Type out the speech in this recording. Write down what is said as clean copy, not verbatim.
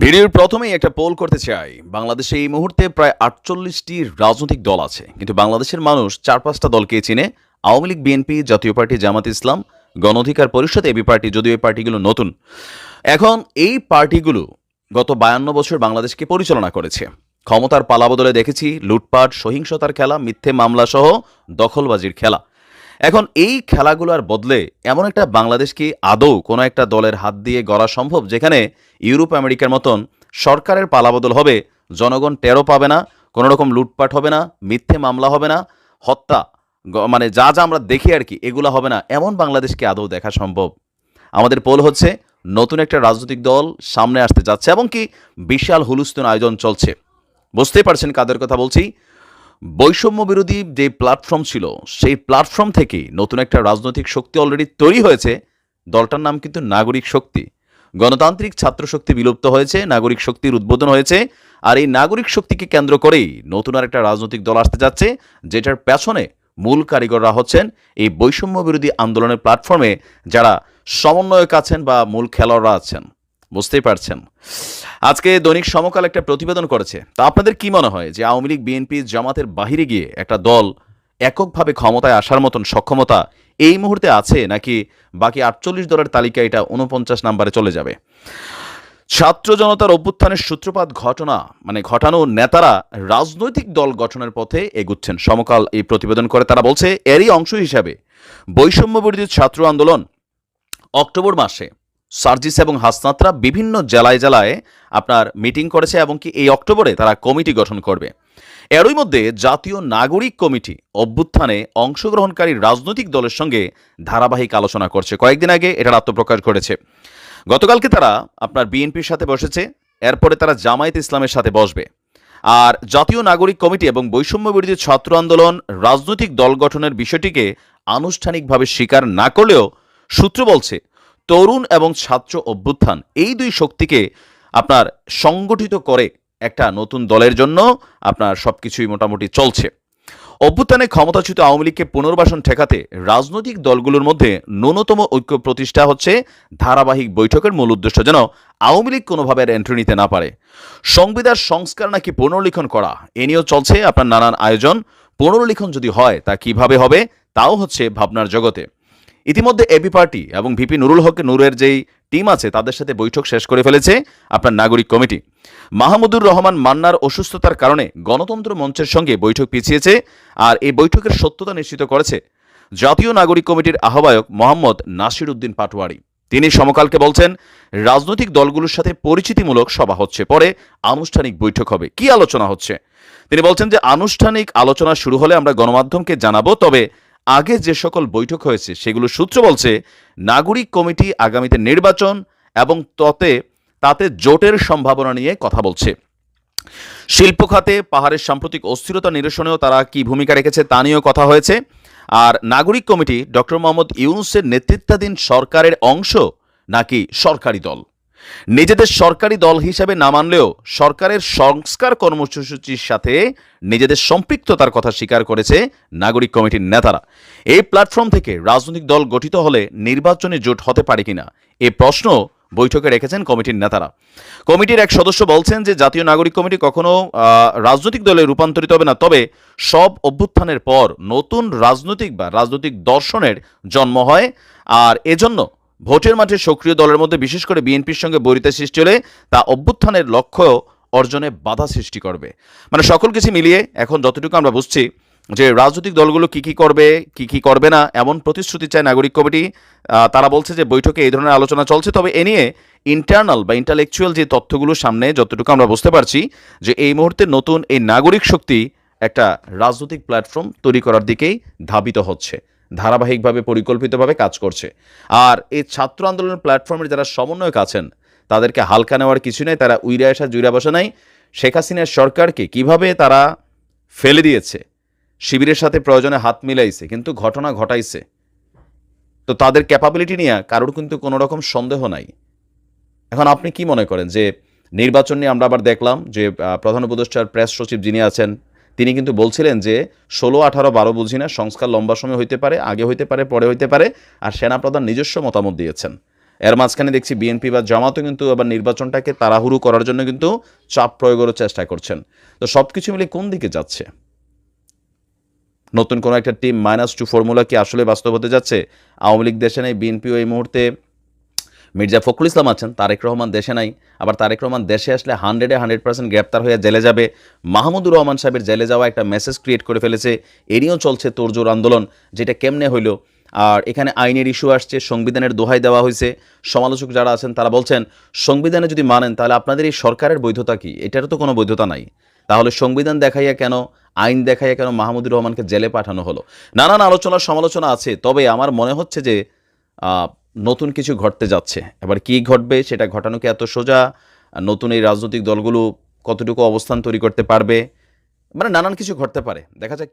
ভিডিওর প্রথমেই একটা পোল করতে চাই। বাংলাদেশে এই মুহূর্তে প্রায় ৪৮টি রাজনৈতিক দল আছে। কিন্তু বাংলাদেশের মানুষ ৪-৫টা দলকে চিনে। আওয়ামী লীগ, বিএনপি, জাতীয় পার্টি, জামাত ইসলাম, গণ অধিকার পরিষদ, এবি পার্টি, যদিও এই পার্টিগুলো নতুন। এখন এই পার্টিগুলো গত ৫২ বছর বাংলাদেশকে পরিচালনা করেছে। ক্ষমতার পালাবদলে দেখেছি লুটপাট, সহিংসতার খেলা, মিথ্যে মামলাসহ দখলবাজির খেলা। এখন এই খেলাগুলোর বদলে এমন একটা বাংলাদেশ কি আদৌ কোনো একটা দলের হাত দিয়ে গড়া সম্ভব, যেখানে ইউরোপ আমেরিকার মতন সরকারের পালাবদল হবে, জনগণ টেরও পাবে না, কোনো রকম লুটপাট হবে না, মিথ্যে মামলা হবে না, হত্যা মানে যা যা আমরা দেখি আর কি, এগুলো হবে না। এমন বাংলাদেশকে আদৌ দেখা সম্ভব? আমাদের পোল হচ্ছে নতুন একটা রাজনৈতিক দল সামনে আসতে যাচ্ছে এবং কি বিশাল হুলস্থুল আয়োজন চলছে। বুঝতেই পারছেন কাদের কথা বলছি। বৈষম্য বিরোধী যে প্ল্যাটফর্ম ছিল, সেই প্ল্যাটফর্ম থেকে নতুন একটা রাজনৈতিক শক্তি অলরেডি তৈরি হয়েছে। দলটার নাম কিন্তু নাগরিক শক্তি। গণতান্ত্রিক ছাত্র শক্তি বিলুপ্ত হয়েছে, নাগরিক শক্তির উদ্বোধন হয়েছে। আর এই নাগরিক শক্তিকে কেন্দ্র করেই নতুন আর একটা রাজনৈতিক দল আসতে যাচ্ছে, যেটার পেছনে মূল কারিগররা হচ্ছেন এই বৈষম্য বিরোধী আন্দোলনের প্ল্যাটফর্মে যারা সমন্বয়ক আছেন বা মূল খেলোয়াড়রা আছেন। বুঝতেই পারছেন। আজকে দৈনিক সমকাল একটা প্রতিবেদন করেছে। তা আপনাদের কি মনে হয় যে আওয়ামী লীগ, বিএনপি, জামাতের বাহিরে গিয়ে একটা দল এককভাবে ক্ষমতায় আসার মতন সক্ষমতা এই মুহূর্তে আছে, নাকি বাকি ৪৮ দলের তালিকা এটা ৪৯ নম্বরে চলে যাবে? ছাত্র জনতার অভ্যুত্থানের সূত্রপাত ঘটানো নেতারা রাজনৈতিক দল গঠনের পথে এগুচ্ছেন। সমকাল এই প্রতিবেদন করে তারা বলছে, এরই অংশ হিসাবে বৈষম্য বিরোধী ছাত্র আন্দোলন অক্টোবর মাসে সার্জিস এবং হাসনাতরা বিভিন্ন জেলায় জেলায় আপনার মিটিং করেছে এবং কি এই অক্টোবরে তারা কমিটি গঠন করবে। এরই মধ্যে জাতীয় নাগরিক কমিটি অভ্যুত্থানে অংশগ্রহণকারী রাজনৈতিক দলের সঙ্গে ধারাবাহিক আলোচনা করছে। কয়েকদিন আগে এটার আত্মপ্রকাশ করেছে। গতকালকে তারা আপনার বিএনপির সাথে বসেছে, এরপরে তারা জামায়াত ইসলামের সাথে বসবে। আর জাতীয় নাগরিক কমিটি এবং বৈষম্য বিরোধী ছাত্র আন্দোলন রাজনৈতিক দল গঠনের বিষয়টিকে আনুষ্ঠানিকভাবে স্বীকার না করলেও সূত্র বলছে তরুণ এবং ছাত্র অভ্যুত্থান এই দুই শক্তিকে আপনার সংগঠিত করে একটা নতুন দলের জন্য আপনার সবকিছুই মোটামুটি চলছে। অভ্যুত্থানে ক্ষমতাচ্যুত আওয়ামী লীগকে পুনর্বাসন ঠেকাতে রাজনৈতিক দলগুলোর মধ্যে ন্যূনতম ঐক্য প্রতিষ্ঠা হচ্ছে ধারাবাহিক বৈঠকের মূল উদ্দেশ্য, যেন আওয়ামী লীগ কোনোভাবে আর এন্ট্রি নিতে না পারে। সংবিধান সংস্কার নাকি পুনর্লিখন করা, এ নিয়েও চলছে আপনার নানান আয়োজন। পুনর্লিখন যদি হয় তা কিভাবে হবে, তাও হচ্ছে ভাবনার জগতে। ইতিমধ্যে এবি পার্টি এবং ভিপি নুরুল হক নূরের যেই টিম আছে তাদের সাথে বৈঠক শেষ করে ফেলেছে আপনার নাগরিক কমিটি। মাহমুদুর রহমান মান্নার অসুস্থতার কারণে গণতন্ত্র মঞ্চের সঙ্গে বৈঠক পিছিয়েছে। আর এই বৈঠকের সত্যতা নিশ্চিত করেছে জাতীয় নাগরিক কমিটির আহ্বায়ক মোহাম্মদ নাসির উদ্দিন পাটোয়ারি। তিনি সমকালকে বলছেন, রাজনৈতিক দলগুলোর সাথে পরিচিতিমূলক সভা হচ্ছে, পরে আনুষ্ঠানিক বৈঠক হবে। কি আলোচনা হচ্ছে? তিনি বলছেন যে আনুষ্ঠানিক আলোচনা শুরু হলে আমরা গণমাধ্যমকে জানাবো, তবে আগে যে সকল বৈঠক হয়েছে সেগুলো সূত্র বলছে নাগরিক কমিটি আগামীতে নির্বাচন এবং তাতে জোটের সম্ভাবনা নিয়ে কথা বলছে। শিল্প খাতে পাহাড়ের সাম্প্রতিক অস্থিরতা নিরসনেও তারা কি ভূমিকা রেখেছে তা নিয়েও কথা হয়েছে। আর নাগরিক কমিটি ডক্টর মোহাম্মদ ইউনূসের নেতৃত্বাধীন সরকারের অংশ নাকি সরকারি দল? নিজেদের সরকারি দল হিসেবে না মানলেও সরকারের সংস্কার কর্মসূচির সাথে নিজেদের সম্পৃক্ততার কথা স্বীকার করেছে নাগরিক কমিটির নেতারা। এই প্ল্যাটফর্ম থেকে রাজনৈতিক দল গঠিত হলে নির্বাচনী জোট হতে পারে কিনা, এই প্রশ্ন বৈঠকে রেখেছেন কমিটির নেতারা। কমিটির এক সদস্য বলছেন যে জাতীয় নাগরিক কমিটি কখনো রাজনৈতিক দলে রূপান্তরিত হবে না, তবে সব অভ্যুত্থানের পর নতুন রাজনৈতিক দর্শনের জন্ম হয়। আর এজন্য ভোটের মাঠে সক্রিয় দলের মধ্যে বিশেষ করে বিএনপির সঙ্গে বৈরিতা সৃষ্টি হলে তা অভ্যুত্থানের লক্ষ্য অর্জনে বাধা সৃষ্টি করবে। মানে সকল কিছু মিলিয়ে এখন যতটুকু আমরা বুঝছি যে রাজনৈতিক দলগুলো কি কি করবে না এমন প্রতিশ্রুতি চায় নাগরিক কমিটি। তারা বলছে যে বৈঠকে এই ধরনের আলোচনা চলছে, তবে এ নিয়ে ইন্টারনাল বা ইন্টালেকচুয়াল যে তথ্যগুলো সামনে যতটুকু আমরা বুঝতে পারছি যে এই মুহূর্তে নতুন এই নাগরিক শক্তি একটা রাজনৈতিক প্ল্যাটফর্ম তৈরি করার দিকেই ধাবিত হচ্ছে, ধারাবাহিকভাবে পরিকল্পিতভাবে কাজ করছে। আর এই ছাত্র আন্দোলনের প্ল্যাটফর্মের যারা সমন্বয়ক আছেন তাদেরকে হালকা নেওয়ার কিছু নেই। তারা উইরা আসা জুইরা বসা নাই। শেখ হাসিনার সরকারকে কিভাবে তারা ফেলে দিয়েছে, শিবিরের সাথে প্রয়োজনে হাত মিলাইছে, কিন্তু ঘটনা ঘটাইছে। তো তাদের ক্যাপাবিলিটি নিয়ে কারোর কিন্তু কোনো রকম সন্দেহ নাই। এখন আপনি কি মনে করেন যে নির্বাচন নিয়ে আমরা আবার দেখলাম যে প্রধান উপদেষ্টার প্রেস সচিব যিনি আছেন তিনি কিন্তু বলছিলেন যে 16, 18, 12 বুঝি না, সংস্কার লম্বা সময় হইতে পারে, আগে হইতে পারে, পরে হইতে পারে। আর সেনাপ্রধান নিজস্ব মতামত দিয়েছেন এর মাঝখানে দেখছি বিএনপি বা জামাতও কিন্তু আবার নির্বাচনটাকে তাড়াহুড়ো করার জন্য কিন্তু চাপ প্রয়োগেরও চেষ্টা করছেন। তো সব কিছু মিলে কোন দিকে যাচ্ছে? নতুন কোনো একটা টিম -2 ফর্মুলা কি আসলে বাস্তব হতে যাচ্ছে? আওয়ামী লীগ দেশে নেই, বিএনপিও এই মুহূর্তে মির্জা ফখরুল ইসলাম আছেন, তারেক রহমান দেশে নাই। আবার তারেক রহমান দেশে আসলে 100% গ্রেপ্তার হয়ে জেলে যাবে। মাহমুদুর রহমান সাহেবের জেলে যাওয়া একটা মেসেজ ক্রিয়েট করে ফেলেছে। এ নিয়েও চলছে তোড়জোড় আন্দোলন, যেটা কেমনে হইল। আর এখানে আইনের ইস্যু আসছে, সংবিধানের দোহাই দেওয়া হয়েছে। সমালোচক যারা আছেন তারা বলছেন, সংবিধানে যদি মানেন তাহলে আপনাদের এই সরকারের বৈধতা কি? এটারও তো কোনো বৈধতা নাই। তাহলে সংবিধান দেখাইয়া কেন, আইন দেখাইয়া কেন মাহমুদুর রহমানকে জেলে পাঠানো হলো? নানান আলোচনা সমালোচনা আছে, তবে আমার মনে হচ্ছে যে আহ, নতুন কিছু ঘটতে যাচ্ছে। এবার কি ঘটবে সেটা ঘটানো কি এত সোজা? নতুন এই রাজনৈতিক দলগুলো কতটুকু অবস্থান তৈরি করতে পারবে? মানে নানান কিছু ঘটতে পারে, দেখা যাক।